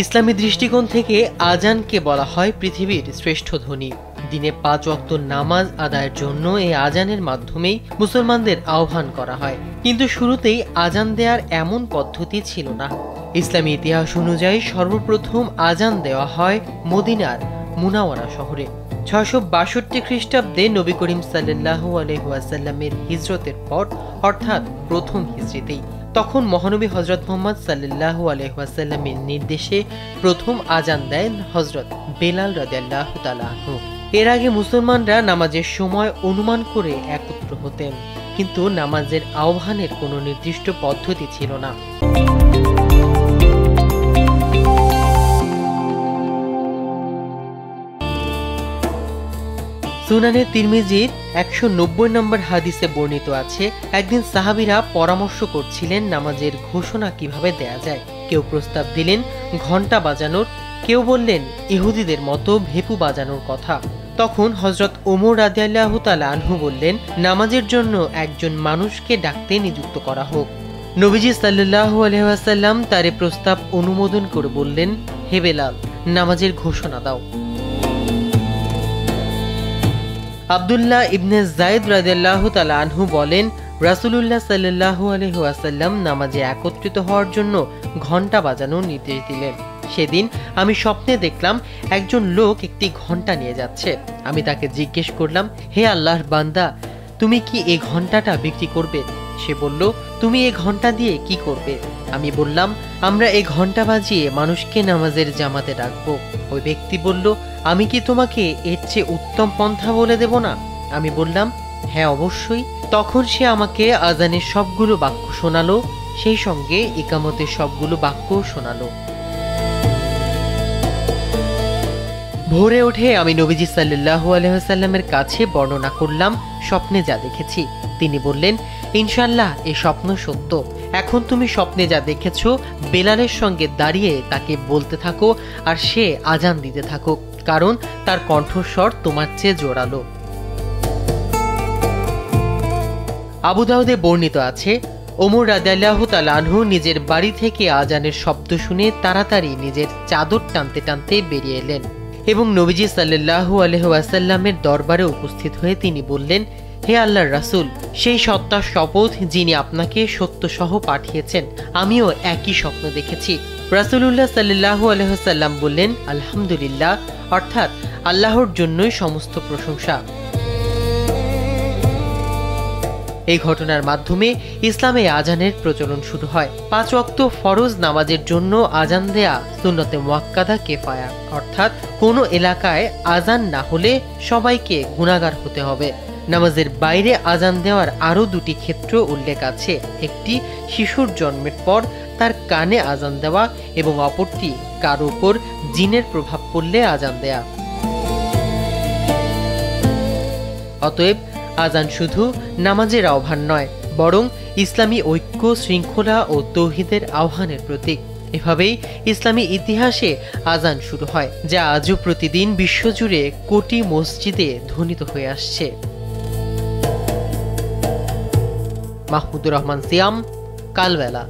ইসলামী দৃষ্টিকোণ থেকে আজানকে বলা হয় পৃথিবীর শ্রেষ্ঠ ধ্বনি। দিনে 5 ওয়াক্ত নামাজ আদায়ের জন্য এই আজানের মাধ্যমেই মুসলমানদের আহ্বান করা হয়। কিন্তু শুরুতেই আজান দেওয়ার এমন পদ্ধতি ছিল না। ইসলামী ইতিহাস অনুযায়ী সর্বপ্রথম আজান দেওয়া হয় মদিনার মুনাওয়ারা শহরে। 662 খ্রিস্টাব্দে নবী করিম সাল্লাল্লাহু আলাইহি ওয়াসাল্লামের হিজরতের পর, অর্থাৎ প্রথম হিজরিতেই। তখন মহানবী হযরত মুহাম্মদ সাল্লাল্লাহু আলাইহি ওয়াসাল্লামের নির্দেশে প্রথম আজান দেন হযরত বেলাল রাদিয়াল্লাহু তাআলা আনহু। এর আগে মুসলমানরা নামাজের সময় অনুমান করে একত্র হতেন, কিন্তু নামাজের আহ্বানের কোনো নির্দিষ্ট পদ্ধতি ছিল না। সুনানে তিরমিজির 190 নম্বর হাদিসে বর্ণিত আছে, একদিন সাহাবীরা পরামর্শ করছিলেন নামাজের ঘোষণা কিভাবে দেয়া যায়। কেউ প্রস্তাব দিলেন ঘণ্টা বাজানোর, কেউ বললেন ইহুদিদের মতো ভেপু বাজানোর কথা। তখন হযরত ওমর রাদিয়াল্লাহু তাআলা আনহু বললেন, নামাজের জন্য একজন মানুষকে ডাকতে নিযুক্ত করা হোক। নবীজি সাল্লাল্লাহু আলাইহি ওয়াসাল্লাম তার প্রস্তাব অনুমোদন করে বললেন, হে বেলাল, নামাজের ঘোষণা দাও। আব্দুল্লাহ ইবনে যায়েদ রাদিয়াল্লাহু তাআলা আনহু বলেন, রাসূলুল্লাহ সাল্লাল্লাহু আলাইহি ওয়াসাল্লাম নামাজে একত্রিত হওয়ার জন্য ঘণ্টা বাজানোর নির্দেশ দিলেন। সেদিন আমি স্বপ্নে দেখলাম একজন লোক একটি ঘণ্টা নিয়ে যাচ্ছে। আমি তাকে জিজ্ঞেস করলাম, হে আল্লাহর বান্দা, তুমি কি এই ঘণ্টাটা বিক্রি করবে? সে বলল, তুমি এই ঘণ্টা দিয়ে কি করবে? আমি বললাম, আমরা এই ঘণ্টা বাজিয়ে মানুষকে নামাজের জামাতে ডাকবো। ওই ব্যক্তি বলল, আমি কি তোমাকে এর চেয়ে উত্তম পন্থা বলে দেব না? আমি বললাম, হ্যাঁ অবশ্যই। তখন সে আমাকে আজানের সবগুলো বাক্য শোনালো, সেই সঙ্গে ইকামতের সবগুলো বাক্য শোনালো। ভোরে উঠে আমি নবীজি সাল্লাল্লাহু আলাইহি ওয়াসাল্লামের কাছে বর্ণনা করলাম স্বপ্নে যা দেখেছি। তিনি বললেন, ইনশাআল্লাহ এই স্বপ্ন সত্য। এখন তুমি স্বপ্নে যা দেখেছো বেলালের সঙ্গে দাঁড়িয়ে তাকে বলতে থাকো, আর সে আজান দিতে থাকুক, কারণ তার কণ্ঠস্বর তোমার চেয়ে জোরালো। আবু দাউদে বর্ণিত আছে, ওমর রাদিয়াল্লাহু তাআলা আনহু নিজের বাড়ি থেকে আজানের শব্দ শুনে তাড়াতাড়ি নিজের চাদর টানতে টানতে বেরিয়ে এলেন এবং নবীজি সাল্লাল্লাহু আলাইহি ওয়াসাল্লামের দরবারে উপস্থিত হয়ে তিনি বললেন, হে আল্লাহর রাসূল, সেই সত্তার শপথ যিনি আপনাকে সত্যসহ পাঠিয়েছেন, আমিও একই স্বপ্ন দেখেছি। রাসূলুল্লাহ সাল্লাল্লাহু আলাইহি ওয়াসাল্লাম বললেন, আলহামদুলিল্লাহ, অর্থাৎ আল্লাহর জন্যই সমস্ত প্রশংসা। এই ঘটনার মাধ্যমে ইসলামে আজানের প্রচলন শুরু হয়। 5 ওয়াক্ত ফরজ নামাজের জন্য আজান দেয়া সুন্নতে মুআক্কাদা কিফায়া, অর্থাৎ কোনো এলাকায় আজান না হলে সবাইকে গুনাহগার হতে হবে। নামাজের বাইরে আজান দেওয়ার আরও 2টি ক্ষেত্র উল্লেখ আছে। একটি শিশুর জন্মের পর তার কানে আজান দেওয়া এবং অপরটি কার উপর জিনের প্রভাব পড়লে আজান দেয়া। অতএব আজান শুধু নামাজের আহ্বান নয়, বরং ইসলামী ঐক্য, শৃঙ্খলা ও তৌহিদের আহ্বানের প্রতীক। এভাবেই ইসলামী ইতিহাসে আজান শুরু হয়, যা আজও প্রতিদিন বিশ্বজুড়ে কোটি মসজিদে ধ্বনিত হয়ে আসছে। মাহমুদুর রহমান সিয়াম, কালবেলা।